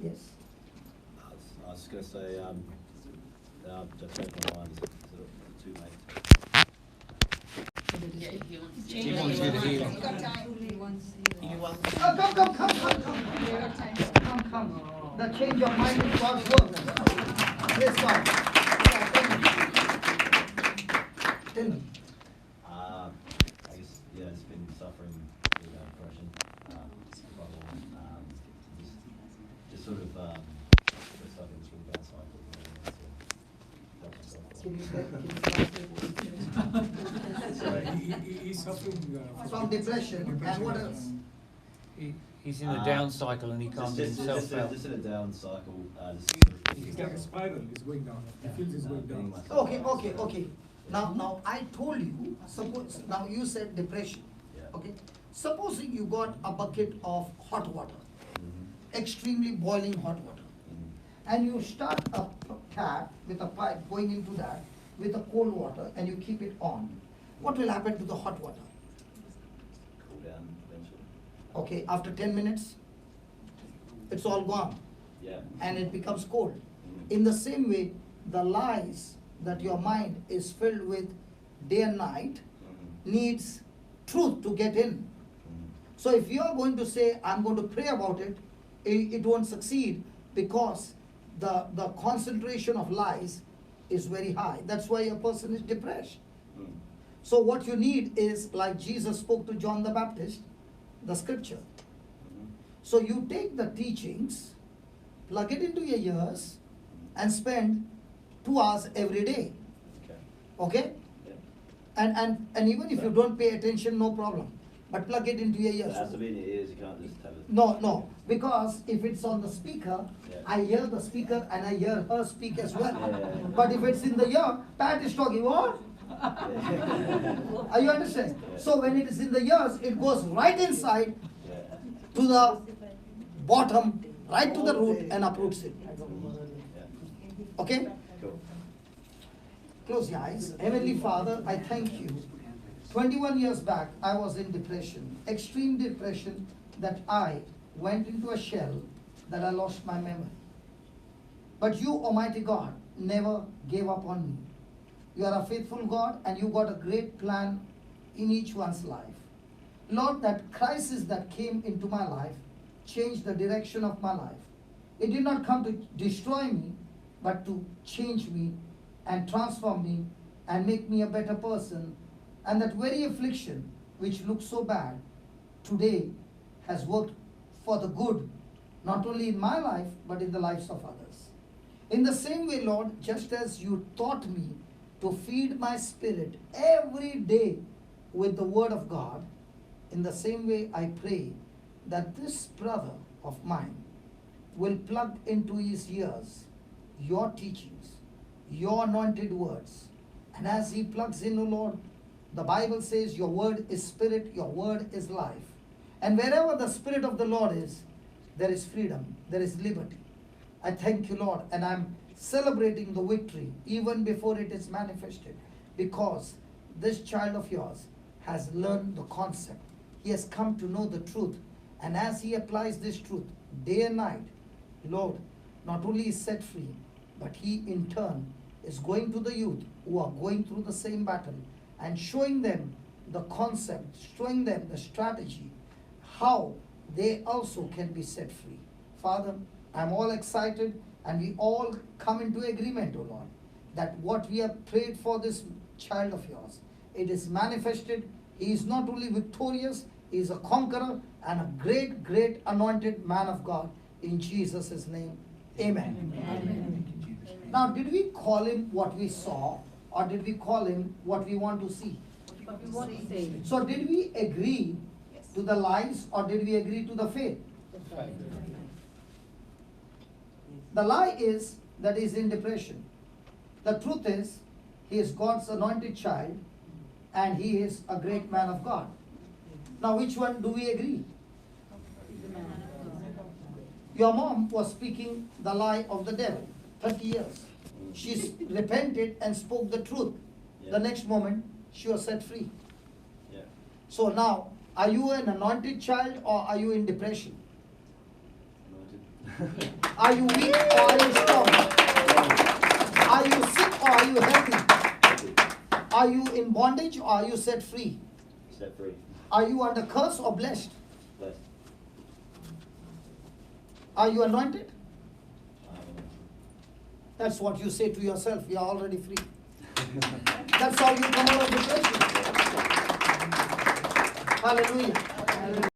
Yes. I was just going to say, just changed my mind. It's too late. Yeah, he wants to He wants you to heal him. Come. The change of mind is God's work. Praise God. Tell me. I guess, yeah, it's been suffering with depression for a while. Just sort of, looks like it's really bad cycle. Can you He's suffering from depression and what else? He's in a down cycle and he can't get himself out. Just in a down cycle. It's like a spiral. It's going down. He feels it's going down. Okay. Now I told you, suppose, now you said depression. Yeah. Okay. Supposing you got a bucket of hot water, extremely boiling hot water, and you start a tap with a pipe going into that with a cold water and you keep it on. What will happen to the hot water? Cool down eventually. Okay, after 10 minutes, it's all gone Yeah. and it becomes cold. In the same way, the lies that your mind is filled with day and night needs truth to get in. So if you are going to say, I'm going to pray about it, it won't succeed because the concentration of lies is very high. That's why a person is depressed. So what you need is, like Jesus spoke to John the Baptist, the scripture. So you take the teachings, plug it into your ears, and spend 2 hours every day. Okay? Yeah. And even if you don't pay attention, no problem. But plug it into your It ears. has to be in your ears. You can't just have it. No, because if it's on the speaker, Yeah. I hear the speaker and I hear her speak as well. Yeah. But if it's in the ear, Pat is talking, what? Yeah. Are you understand? Yeah. So when it is in the ears, it goes right inside Yeah. to the bottom, right to the root and uproots it. Yeah. Okay? Cool. Close your eyes. Heavenly Father, I thank you. 21 years back, I was in depression, extreme depression, that I went into a shell, that I lost my memory. But you, Almighty God, never gave up on me. You are a faithful God and you got a great plan in each one's life. Lord, that crisis that came into my life changed the direction of my life. It did not come to destroy me, but to change me and transform me and make me a better person. And that very affliction, which looked so bad, today has worked for the good, not only in my life, but in the lives of others. In the same way, Lord, just as you taught me to feed my spirit every day with the word of God, in the same way I pray that this brother of mine will plug into his ears your teachings, your anointed words. And as he plugs in, O Lord, the Bible says your word is spirit, your word is life. And wherever the Spirit of the Lord is, there is freedom, there is liberty. I thank you, Lord, and I'm celebrating the victory even before it is manifested, because this child of yours has learned the concept. He has come to know the truth. And as he applies this truth day and night, Lord, not only is set free, but he in turn is going to the youth who are going through the same battle and showing them the concept, showing them the strategy, how they also can be set free. Father, I'm all excited, and we all come into agreement, O Lord, that what we have prayed for this child of yours, it is manifested. He is not only victorious, he is a conqueror and a great, great anointed man of God. In Jesus' name, amen. Amen. Now, did we call him what we saw, or did we call him what we want to see? What is it? So did we agree to the lies, or did we agree to the faith? The lie is that he is in depression. The truth is, he is God's anointed child and he is a great man of God. Now, which one do we agree? Your mom was speaking the lie of the devil 30 years. She repented and spoke the truth. Yeah. The next moment, she was set free. Yeah. So now, are you an anointed child or are you in depression? Anointed. Are you weak or are you strong? Are you sick or are you healthy? Are you in bondage or are you set free? Set free. Are you under curse or blessed? Blessed. Are you anointed? Um, That's what you say to yourself. You are already free. That's how you come out of depression. Hallelujah.